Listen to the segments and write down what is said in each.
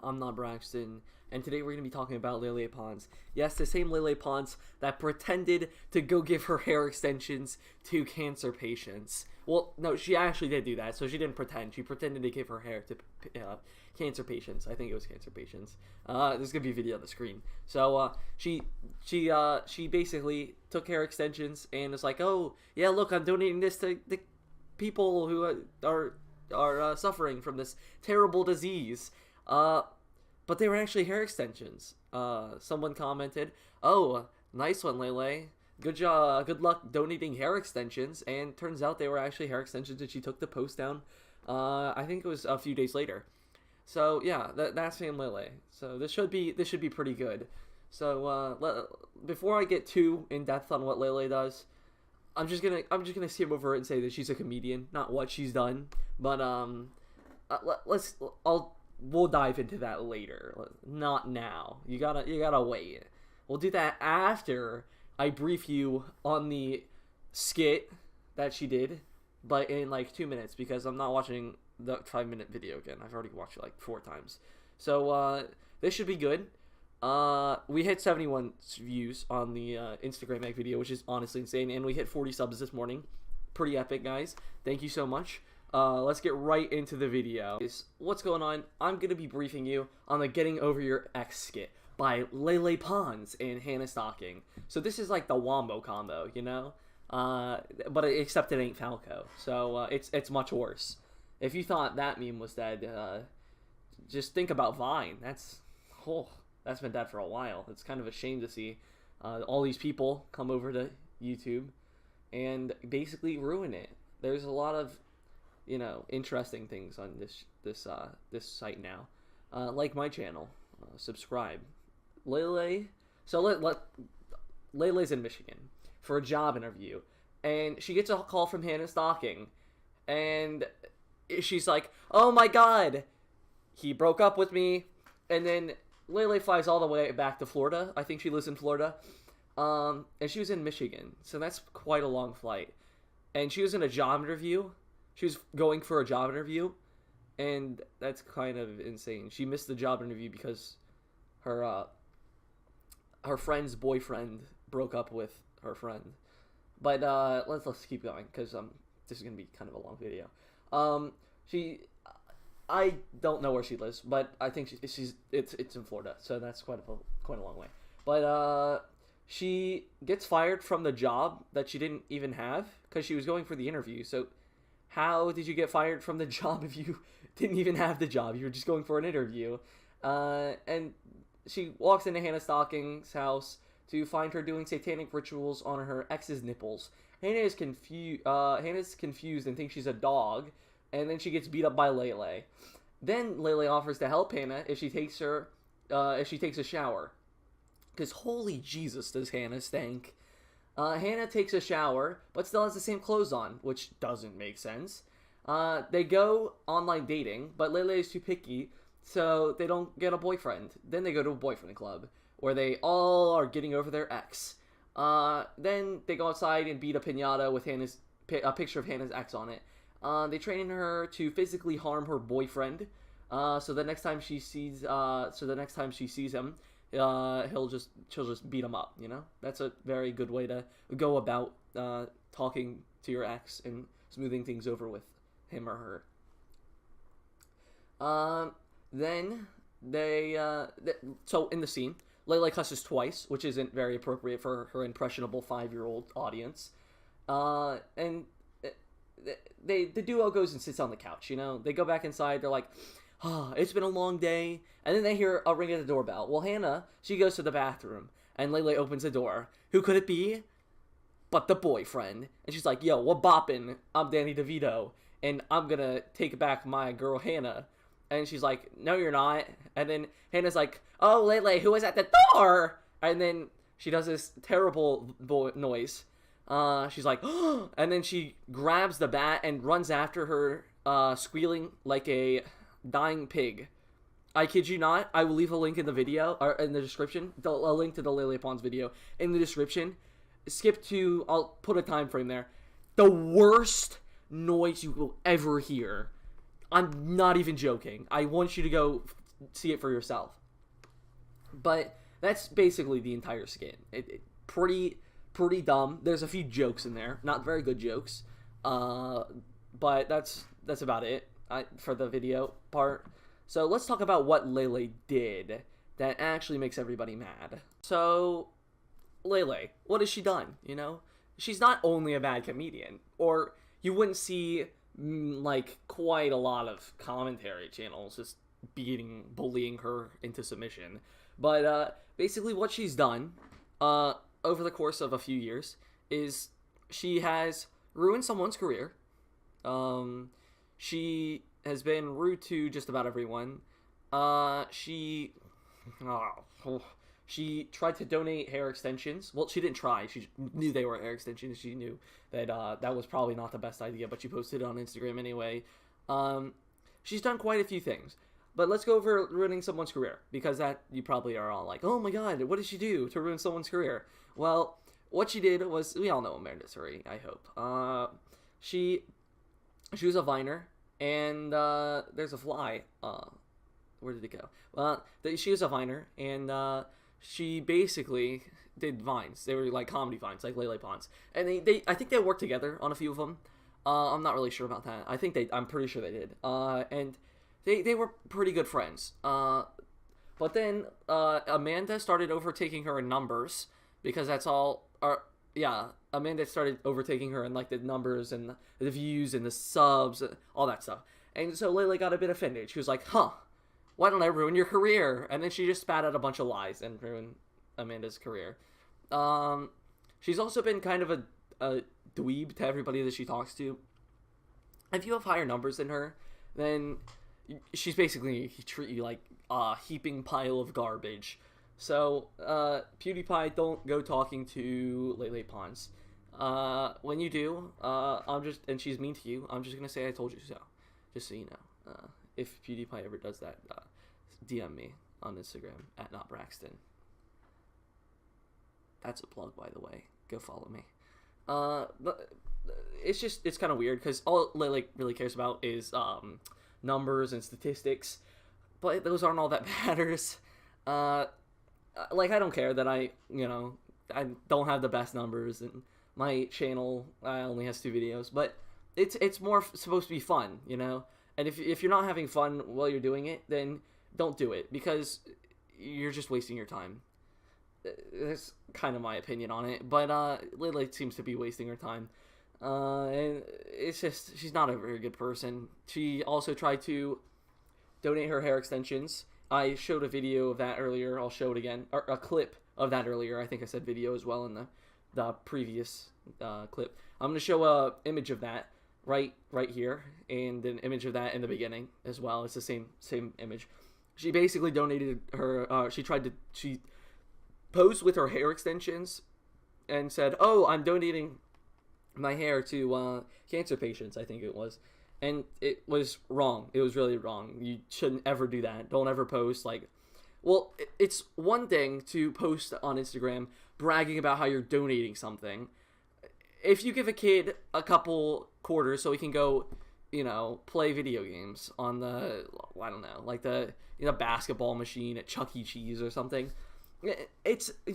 I'm not Braxton, and today we're going to be talking about Lele Pons. Yes, the same Lele Pons that pretended to go give her hair extensions to cancer patients. Well, no, she actually did do that, so she didn't pretend. She pretended to give her hair to cancer patients. I think it was cancer patients. There's going to be a video on the screen. So she basically took hair extensions and was like, oh, yeah, look, I'm donating this to the people who are suffering from this terrible disease. But they were actually hair extensions. Someone commented, oh, nice one, Lele. Good job. Good luck donating hair extensions. And turns out they were actually hair extensions, and she took the post down. I think it was a few days later. So yeah, that's Fan Lele. So this should be pretty good. So before I get too in depth on what Lele does, I'm just gonna skim over it and say that she's a comedian, not what she's done. But we'll dive into that later. Not now. You gotta wait. We'll do that after I brief you on the skit that she did, but in like 2 minutes, because I'm not watching the 5-minute video again. I've already watched it like 4 times. So this should be good. We hit 71 views on the Instagram egg video, which is honestly insane, and we hit 40 subs this morning. Pretty epic, guys. Thank you so much. Let's get right into the video. What's going on? I'm going to be briefing you on the Getting Over Your Ex skit by Lele Pons and Hannah Stocking. So this is like the Wombo combo, you know? But except it ain't Falco. So it's much worse. If you thought that meme was dead, just think about Vine. That's been dead for a while. It's kind of a shame to see all these people come over to YouTube and basically ruin it. There's a lot of, interesting things on this site now. Like my channel, subscribe. Lele. So Lele's in Michigan for a job interview, and she gets a call from Hannah Stocking, and she's like, "Oh my God, he broke up with me," and then Lele flies all the way back to Florida. I think she lives in Florida. And she was in Michigan, so that's quite a long flight. And she was in a job interview. She was going for a job interview, and that's kind of insane. She missed the job interview because her friend's boyfriend broke up with her friend. But let's keep going, because this is gonna be kind of a long video. I don't know where she lives, but I think it's in Florida, so that's quite a long way. But she gets fired from the job that she didn't even have because she was going for the interview. So how did you get fired from the job if you didn't even have the job? You were just going for an interview. And she walks into Hannah Stocking's house to find her doing satanic rituals on her ex's nipples. Hannah's confused and thinks she's a dog. And then she gets beat up by Lele. Then Lele offers to help Hannah if she takes a shower. Because holy Jesus, does Hannah stink. Hannah takes a shower, but still has the same clothes on, which doesn't make sense. They go online dating, but Lele is too picky, so they don't get a boyfriend. Then they go to a boyfriend club, where they all are getting over their ex. Then they go outside and beat a piñata with a picture of Hannah's ex on it. They train her to physically harm her boyfriend. So the next time she sees him, she'll just beat him up. That's a very good way to go about talking to your ex and smoothing things over with him or her. Then so in the scene, Lele cusses twice, which isn't very appropriate for her impressionable 5-year-old audience. And the duo goes and sits on the couch. They go back inside. They're like, "Oh, it's been a long day," and then they hear a ring at the doorbell. Well, Hannah, she goes to the bathroom, and Lele opens the door. Who could it be but the boyfriend? And she's like, "Yo, what boppin'? I'm Danny DeVito, and I'm gonna take back my girl Hannah." And she's like, "No, you're not." And then Hannah's like, "Oh, Lele, who is at the door?" And then she does this terrible noise. She's like, "Oh!" And then she grabs the bat and runs after her, squealing like a dying pig. I kid you not. I will leave a link in the video, or in the description, a link to the Lele Pons video in the description. I'll put a time frame there. The worst noise you will ever hear. I'm not even joking. I want you to go see it for yourself. But that's basically the entire skit. Pretty dumb. There's a few jokes in there, not very good jokes, but that's about it for the video part. So let's talk about what Lele did that actually makes everybody mad. So Lele, what has she done? You know, she's not only a bad comedian, or you wouldn't see like quite a lot of commentary channels just bullying her into submission. But basically what she's done over the course of a few years is she has ruined someone's career. She has been rude to just about everyone. She tried to donate hair extensions. Well, she didn't try. She knew they were hair extensions. She knew that that was probably not the best idea, but she posted it on Instagram anyway. She's done quite a few things. But let's go over ruining someone's career, because that you probably are all like, oh my god, what did she do to ruin someone's career? Well, what she did was, we all know Amanda Suri, I hope. She was a Viner, and there's a fly. Where did it go? Well, she was a Viner, and she basically did Vines. They were like comedy Vines, like Lele Pons. And I think they worked together on a few of them. I'm not really sure about that. I'm pretty sure they did. And they were pretty good friends. But then Amanda started overtaking her in numbers, because that's all. Amanda started overtaking her in like the numbers and the views and the subs, all that stuff. And so Lele got a bit offended. She was like, huh, why don't I ruin your career? And then she just spat out a bunch of lies and ruined Amanda's career. She's also been kind of a dweeb to everybody that she talks to. If you have higher numbers than her, then she's basically treat you like a heaping pile of garbage. So, PewDiePie, don't go talking to Lele Pons. When you do, and she's mean to you, I'm just gonna say I told you so. Just so you know. If PewDiePie ever does that, DM me on Instagram at NotBraxton. That's a plug, by the way. Go follow me. But it's kind of weird, because all Lele really cares about is, numbers and statistics, but those aren't all that matters. Like, I don't care that I don't have the best numbers, and my channel only has 2 videos, but it's more supposed to be fun, you know? And if you're not having fun while you're doing it, then don't do it, because you're just wasting your time. That's kind of my opinion on it, but Lele seems to be wasting her time. And it's just, she's not a very good person. She also tried to donate her hair extensions. I showed a video of that earlier. I'll show it again. Or a clip of that earlier. I think I said video as well in the previous clip. I'm going to show a image of that right here, and an image of that in the beginning as well. It's the same image. She basically donated her, she posed with her hair extensions and said, oh, I'm donating my hair to cancer patients, I think it was. And it was wrong. It was really wrong. You shouldn't ever do that. Don't ever post like, well, it's one thing to post on Instagram bragging about how you're donating something. If you give a kid a couple quarters so he can go, play video games on the, I don't know, like the basketball machine at Chuck E. Cheese or something,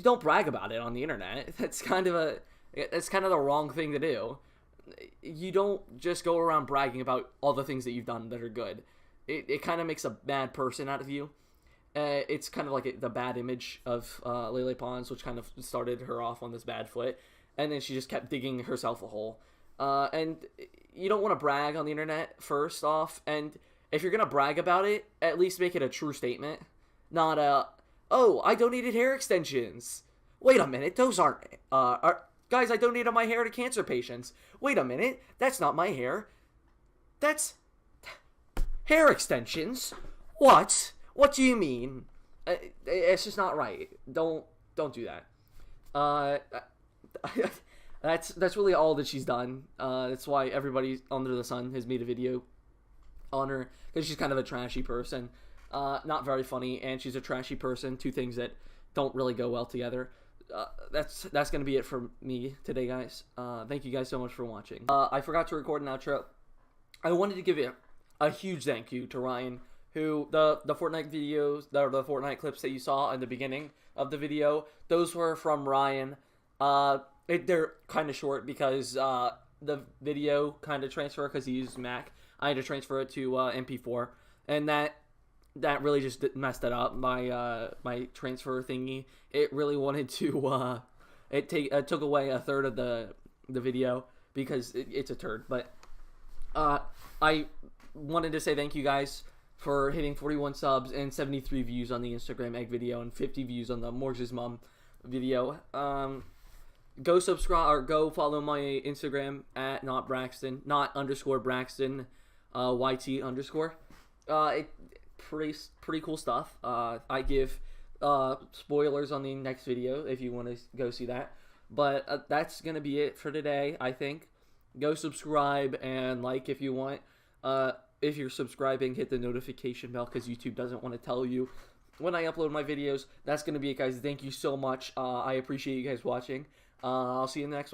don't brag about it on the internet. That's kind of the wrong thing to do. You don't just go around bragging about all the things that you've done that are good. It kind of makes a bad person out of you. It's kind of like the bad image of Lele Pons, which kind of started her off on this bad foot, and then she just kept digging herself a hole. And you don't want to brag on the internet, first off, and if you're going to brag about it, at least make it a true statement. Not oh, I donated hair extensions. Wait a minute, those aren't, guys, I donated my hair to cancer patients. Wait a minute, that's not my hair. That's hair extensions. What? What do you mean? It's just not right. Don't do that. That's really all that she's done. That's why everybody under the sun has made a video on her, because she's kind of a trashy person. Not very funny, and she's a trashy person. 2 things that don't really go well together. That's going to be it for me today, guys. Thank you guys so much for watching. I forgot to record an outro. I wanted to give a huge thank you to Ryan, who the Fortnite videos, the Fortnite clips that you saw in the beginning of the video, those were from Ryan. They're kind of short because the video kind of transfer because he used Mac. I had to transfer it to MP4, and that really just messed it up. My transfer thingy. It really wanted to it took away a third of the video because it's a turd. But I wanted to say thank you guys for hitting 41 subs and 73 views on the Instagram egg video and 50 views on the Morgs' mom video. Go subscribe or go follow my Instagram at not _ Braxton, YT_. Pretty cool stuff. I give spoilers on the next video if you want to go see that. But that's gonna be it for today. I think. Go subscribe and like if you want. If you're subscribing, hit the notification bell because YouTube doesn't want to tell you when I upload my videos. That's gonna be it, guys. Thank you so much. I appreciate you guys watching. I'll see you in the next one.